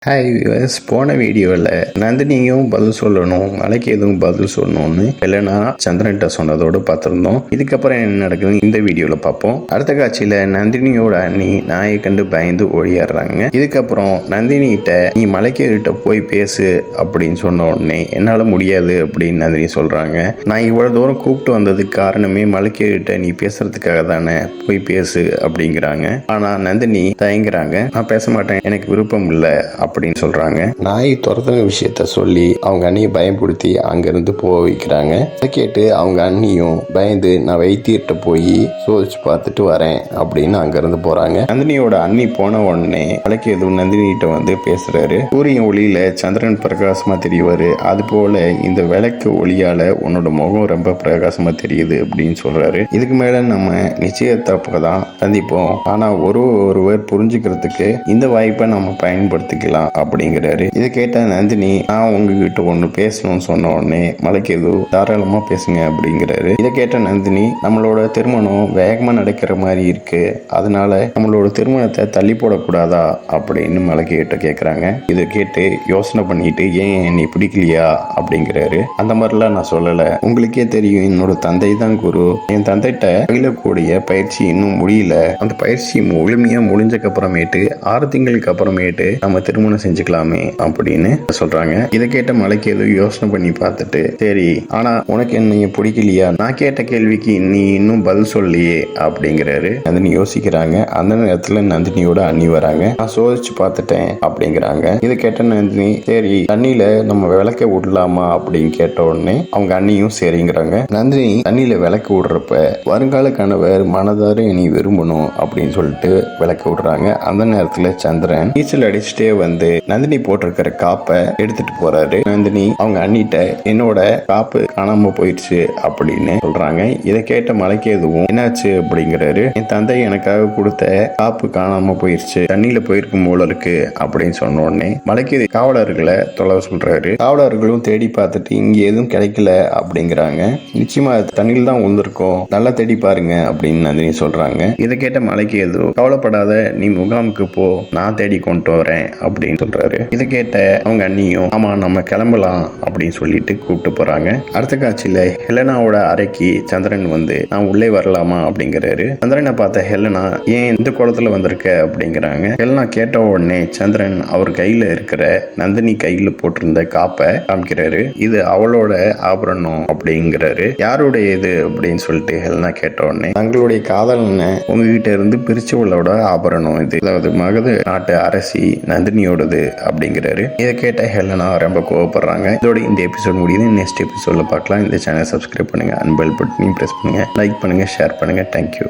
Hi viewers, போன வீடியோவில் நந்தினியும் பதில் சொல்லணும், மலைக்கு எதுவும் பதில் சொல்லணும்னு இல்லைன்னா சந்திரன்கிட்ட சொன்னதோடு பார்த்துருந்தோம். இதுக்கப்புறம் என்ன நடக்குதுன்னு இந்த வீடியோவில் பார்ப்போம். அடுத்த காட்சியில் நந்தினியோட அண்ணி நாயை கண்டு பயந்து ஓடிடுறாங்க. இதுக்கப்புறம் நந்தினிகிட்ட நீ மலைக்கு கிட்ட போய் பேசு அப்படின்னு சொன்ன உடனே என்னால் முடியாது அப்படின்னு நந்தினி சொல்கிறாங்க. நான் இவ்வளோ தூரம் கூப்பிட்டு வந்ததுக்கு காரணமே மலைக்கு கிட்ட நீ பேசுறதுக்காக தானே, போய் பேசு அப்படிங்கிறாங்க. ஆனால் நந்தினி தயங்குறாங்க. நான் பேச மாட்டேன், எனக்கு விருப்பம் இல்லை அப்படின்னு சொல்றாங்க. நாய் துரத்துன விஷயத்த சொல்லி அவங்க அண்ணியை பயன்படுத்தி அங்கிருந்து போக வைக்கிறாங்க. அதை கேட்டு அவங்க அண்ணியும் பயந்து நான் வைத்தியர்கிட்ட போய் சோதிச்சு பார்த்துட்டு வரேன் அப்படின்னு அங்கிருந்து போறாங்க. நந்தினியோட அண்ணி போன உடனே மலைக்கு எதுவும் நந்தினிகிட்ட வந்து பேசுறாரு. சூரியன் ஒளியில சந்திரன் பிரகாசமா தெரியவாரு, அது போல இந்த விளக்கு ஒளியால உன்னோட முகம் ரொம்ப பிரகாசமா தெரியுது அப்படின்னு சொல்றாரு. இதுக்கு மேல நம்ம நிச்சயத்தப்பதான் சந்திப்போம், ஆனா ஒருவர் புரிஞ்சுக்கிறதுக்கு இந்த வாய்ப்பை நம்ம பயன்படுத்திக்கலாம் அப்படிங்கிறாரு. இதை கேட்ட நந்தினி நான் உங்ககிட்ட ஒண்ணு பேசணும்னு சொன்ன உடனே மலைக்கு எது தாராளமா பேசுங்க அப்படிங்கிறாரு. இதை கேட்ட நந்தினி நம்மளோட திருமணம் வேகமா நடக்கிற மாதிரி இருக்கு, அதனால நம்மளோட திருமணத்தை தள்ளி போடக்கூடாதா அப்படின்னு மலைக்கு கிட்ட கேட்கறாங்க. இதை கேட்டு யோசனை பண்ணிட்டு ஏன் என்னை பிடிக்கலையா அப்படிங்கிறாரு. அந்த மாதிரிலாம் நான் சொல்லல, உங்களுக்கே தெரியும் என்னோட தந்தை தான் குரு, என் தந்தைகிட்ட பயிலக்கூடிய பயிற்சி இன்னும் முடியல, அந்த பயிற்சி முழுமையா முடிஞ்சக்கு அப்புறமேட்டு 6 திங்களுக்கு அப்புறமேட்டு நம்ம திருமணம் செஞ்சுக்கலாமே அப்படின்னு சொல்றாங்க. இதை கேட்ட மலைக்கு ஏதோ யோசனை பண்ணி பார்த்துட்டு சரி, ஆனா உனக்கு என்னைய பிடிக்கலையா, நான் கேட்ட கேள்விக்கு நீ இன்னும் பதில் சொல்லியே அப்படிங்கிறாரு. நந்தினி யோசிக்கிறாங்க. அந்த நேரத்துல நந்தினியோட அண்ணி வராங்க. நான் சோதிச்சு பார்த்துட்டேன் அப்படிங்கிறாங்க. இதை கேட்ட நந்தினி சரி தண்ணியில நம்ம விளக்க விடலாமா அப்படின்னு கேட்ட உடனே அவங்க அண்ணியும் சரிங்கிறாங்க. நந்தினி தண்ணியில விளக்க விடுறப்ப வருங்கால கணவர் மனதார இனி விரும்பணும் அப்படின்னு சொல்லிட்டு விளக்க விடுறாங்க. அந்த நேரத்துல சந்திரன் நீச்சல் அடிச்சுட்டே வந்து நந்தினி போட்டிருக்கிற காப்பை எடுத்துட்டு போறாரு. நந்தினி அவங்க அண்ணிட்ட என்னோட காப்பு காணாம போயிடுச்சு அப்படின்னு சொல்றாங்க. இதை கேட்ட மலைக்கு எதுவும் என்னாச்சு அப்படிங்கிறாரு. என் தந்தை எனக்காக கொடுத்த காப்பு காணாம போயிடுச்சு, தண்ணியில போயிருக்கும் போல இருக்கு அப்படின்னு சொன்ன உடனே மலைக்கு காவலர்களை தொலைவ சொல்றாரு. காவலர்களும் தேடி பார்த்துட்டு இங்க எதுவும் கிடைக்கல அப்படிங்கிறாங்க. நிச்சயமா தண்ணியில் தான் வந்திருக்கோம், நல்லா தேடி பாருங்க அப்படின்னு நந்தினி சொல்றாங்க. இதை கேட்ட மலைக்கு எதுவும் கவலைப்படாத, நீ முகாமுக்கு போ, நான் தேடி கொண்டு வரேன் அப்படின்னு சொல்றாரு. இதை கேட்ட அவங்க அண்ணியும் ஆமா நம்ம கிளம்பலாம் அப்படின்னு சொல்லிட்டு கூப்பிட்டு போறாங்க. அடுத்த காட்சியில ஹெலனாவோட அறைக்கு சந்திரன் வந்து நான் உள்ளே வரலாமா அப்படிங்கிறாரு. சந்திரனை பார்த்த ஹெலனா ஏன் இந்த குளத்துல வந்திருக்க அப்படிங்கிறாங்க. ஹெலனா கேட்ட உடனே சந்திரன் அவர் கையில இருக்கிற நந்தினி கையில போட்டிருந்த காப்பை காமிக்கிறாரு. இது அவளோட ஆபரணம் அப்படிங்கிறாரு. யாருடைய இது அப்படின்னு சொல்லிட்டு ஹெலனா கேட்ட உடனே தங்களுடைய காதலனை உங்ககிட்ட இருந்து பிரிச்சவளோட ஆபரணம் இது, அதாவது மகத நாட்டு அரசி நந்தினியோட அப்படிங்கிறாரு. இதை கேட்ட ஹெலனா ரொம்ப கோவப்படுறாங்க. இதோட இந்த எபிசோட் முடியுது. நெக்ஸ்ட் எபிசோட்ல பார்க்கலாம். இந்த சேனல் சப்ஸ்கிரைப் பண்ணுங்க, பெல் பட்டனையும் பிரஸ் பண்ணுங்க, லைக் பண்ணுங்க, ஷேர் பண்ணுங்க. தேங்க்யூ.